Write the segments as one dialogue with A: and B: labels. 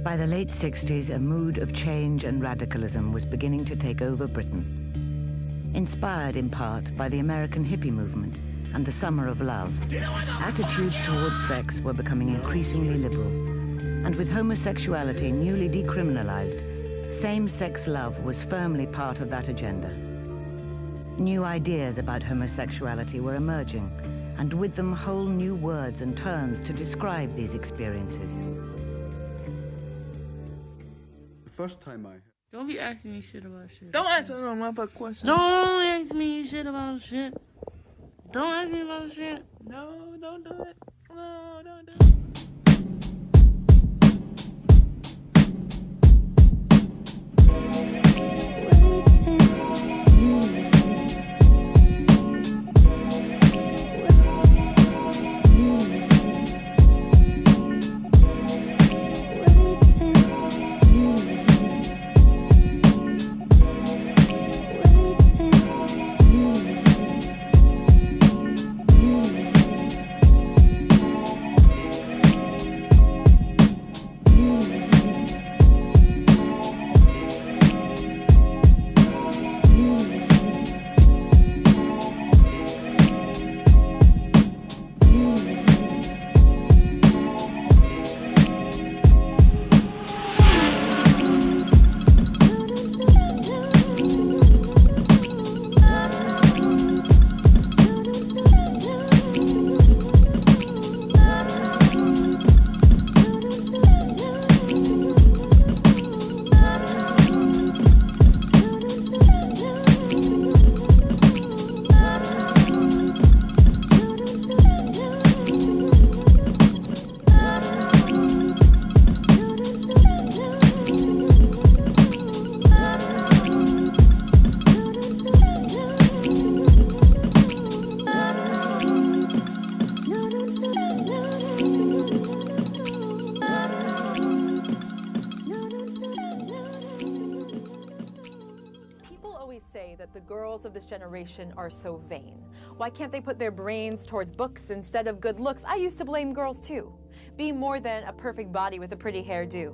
A: By the late 60s, a mood of change and radicalism was beginning to take over Britain. Inspired in part by the American hippie movement and the Summer of Love, attitudes towards sex were becoming increasingly liberal. And with homosexuality newly decriminalized, same-sex love was firmly part of that agenda. New ideas about homosexuality were emerging, and with them whole new words and terms to describe these experiences.
B: The first time I...
C: Don't be asking me shit about shit.
D: Don't answer no motherfucking question.
C: Don't ask me shit about shit. Don't ask me about shit.
D: No, don't do it. No, don't do it.
E: That the girls of this generation are so vain. Why can't they put their brains towards books instead of good looks? I used to blame girls too. Be more than a perfect body with a pretty hairdo.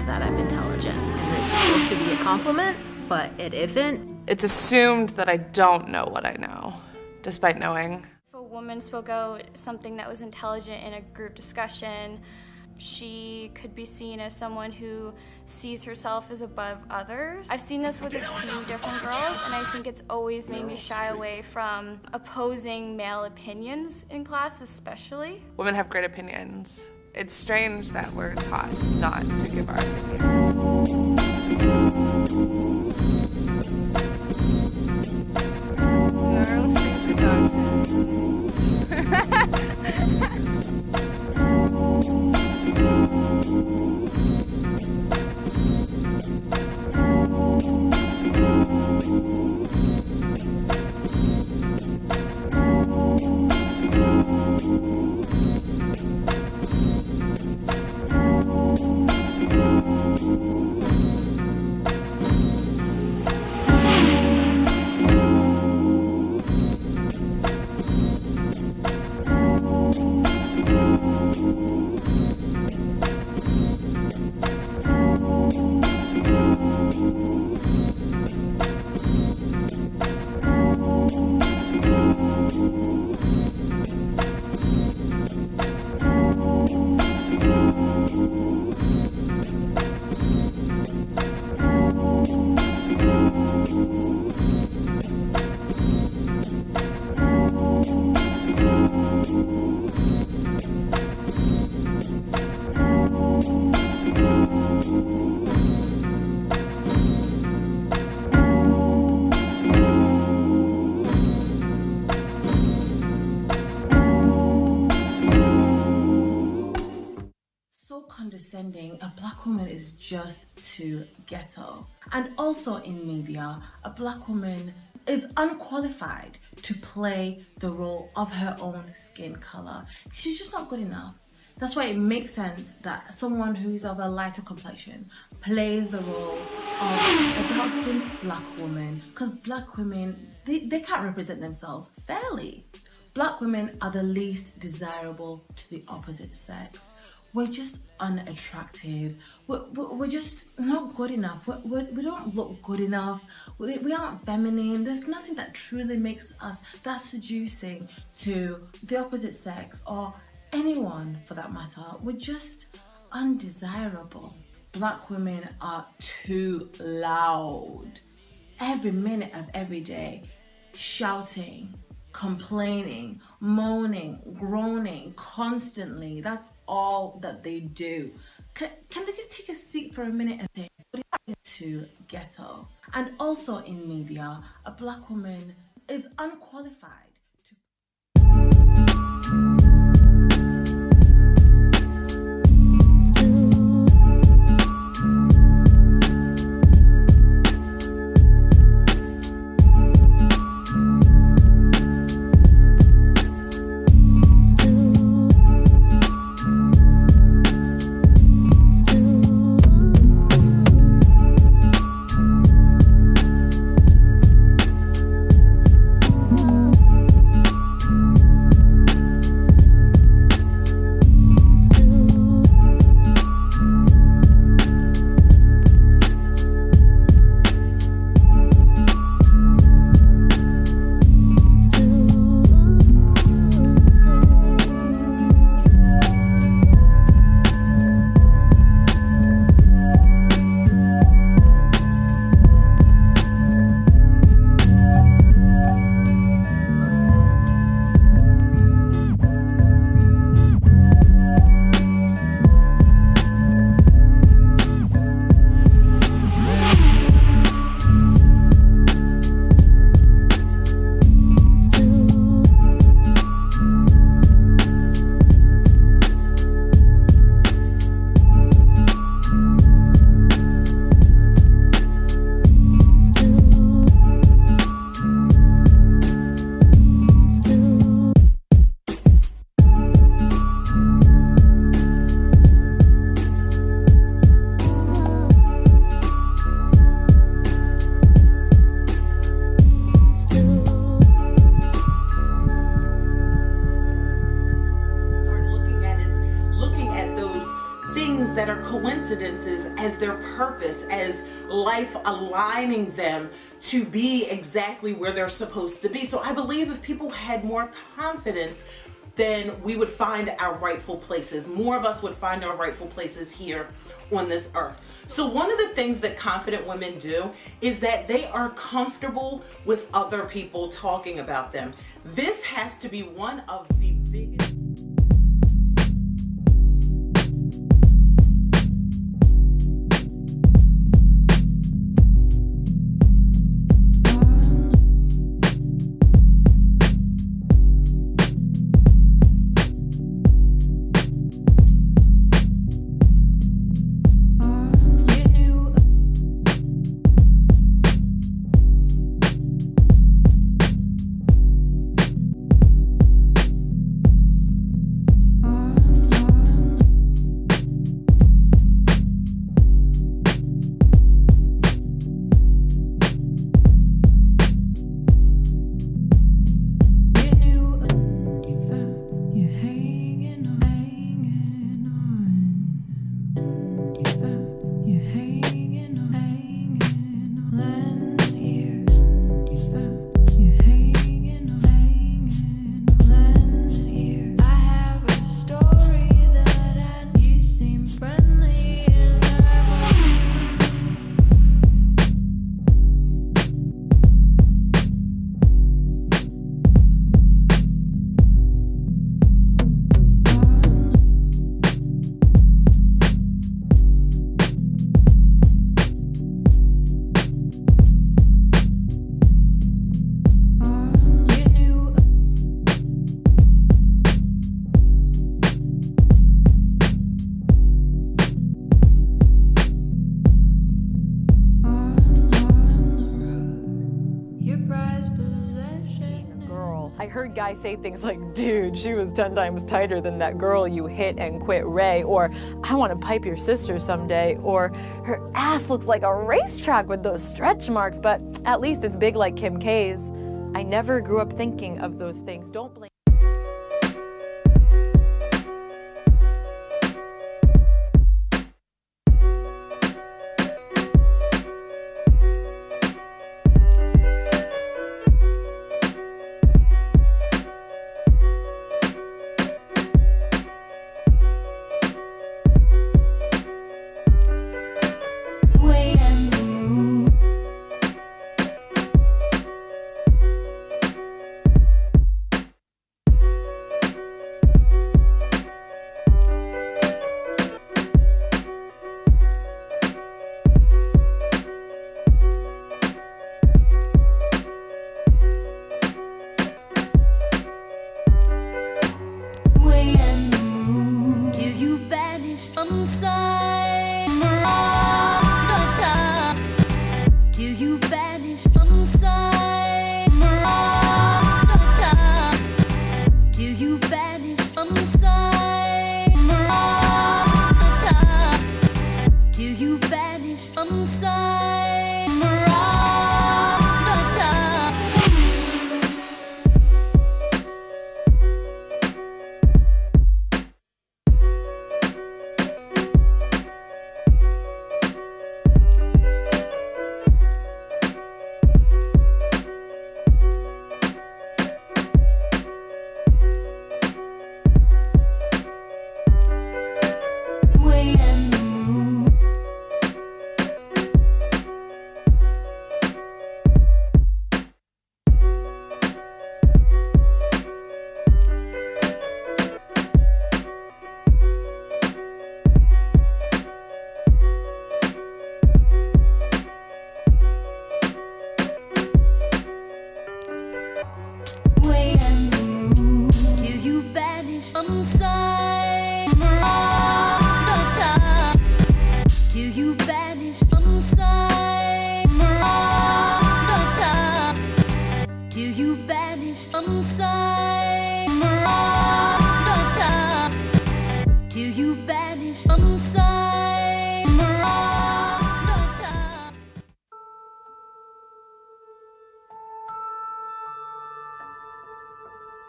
F: That I'm intelligent, and it's supposed to be a compliment, but it isn't.
D: It's assumed that I don't know what I know, despite knowing.
G: If a woman spoke out something that was intelligent in a group discussion, she could be seen as someone who sees herself as above others. I've seen this with a few different girls, and I think it's always made me shy away from opposing male opinions in class, especially.
D: Women have great opinions. It's strange that we're taught not to give our opinions.
H: Condescending, a black woman is just too ghetto. And also in media, a black woman is unqualified to play the role of her own skin color. She's just not good enough. That's why it makes sense that someone who's of a lighter complexion plays the role of a dark-skinned black woman, because black women, they can't represent themselves fairly. Black women are the least desirable to the opposite sex. We're just unattractive. We're just not good enough. We don't look good enough. We aren't feminine. There's nothing that truly makes us that seducing to the opposite sex or anyone for that matter. We're just undesirable. Black women are too loud. Every minute of every day, shouting, complaining, moaning, groaning constantly. That's all that they do. Can they just take a seat for a minute and think, what is to ghetto? And also in media, a black woman is unqualified to...
I: that are coincidences as their purpose, as life aligning them to be exactly where they're supposed to be. So I believe if people had more confidence then we would find our rightful places. More of us would find our rightful places here on this earth. So one of the things that confident women do is that they are comfortable with other people talking about them. This has to be one of the biggest...
E: I heard guys say things like, dude, she was 10 times tighter than that girl you hit and quit Ray, or I want to pipe your sister someday, or her ass looks like a racetrack with those stretch marks, but at least it's big like Kim K's. I never grew up thinking of those things. Don't blame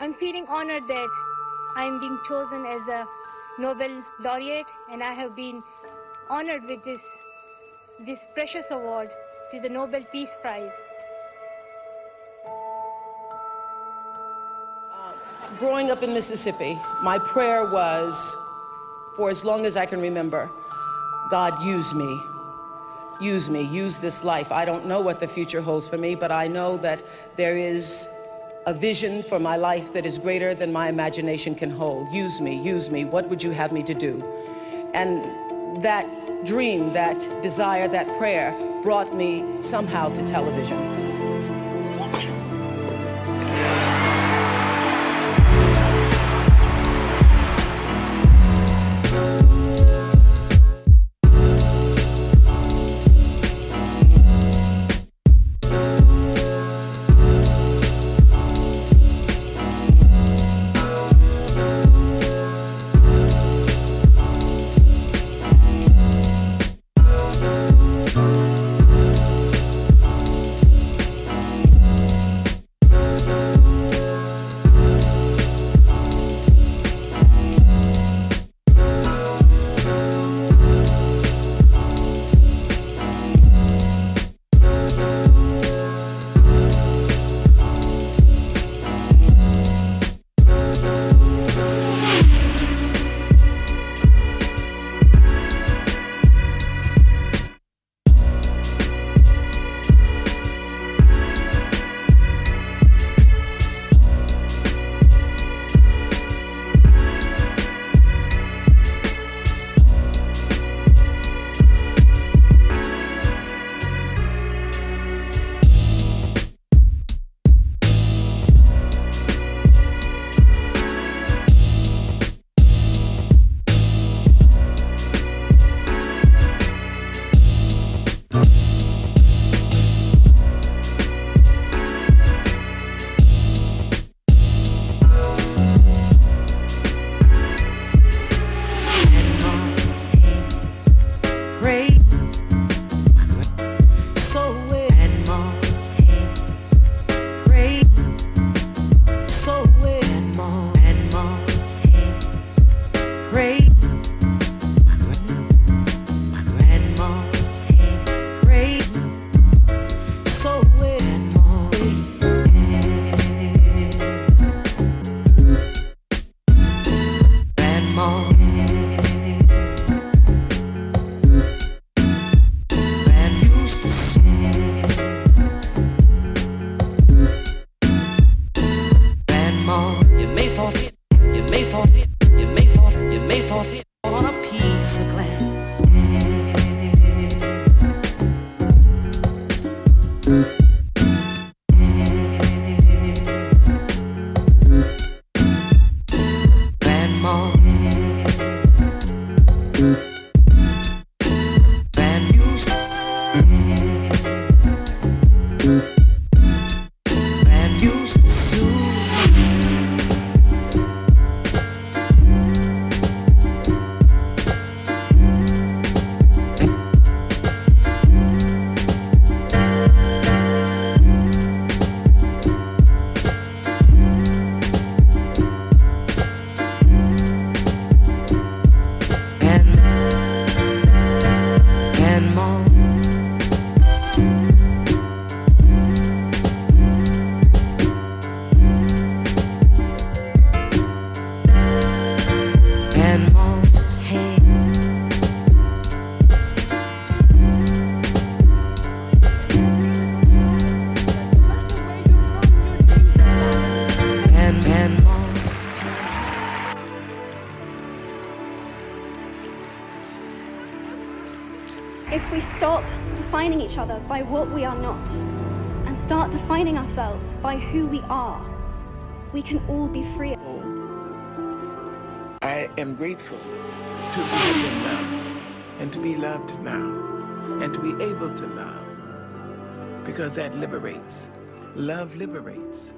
J: I'm feeling honored that I'm being chosen as a Nobel laureate, and I have been honored with this precious award, to the Nobel Peace Prize.
K: Growing up in Mississippi, my prayer was, for as long as I can remember, God, use me. Use me, use this life. I don't know what the future holds for me, but I know that there is a vision for my life that is greater than my imagination can hold. Use me, use me. What would you have me to do? And that dream, that desire, that prayer brought me somehow to television.
L: If we stop defining each other by what we are not and start defining ourselves by who we are, we can all be free.
M: I am grateful to have been loved and to be loved now and to be able to love, because that liberates. Love liberates.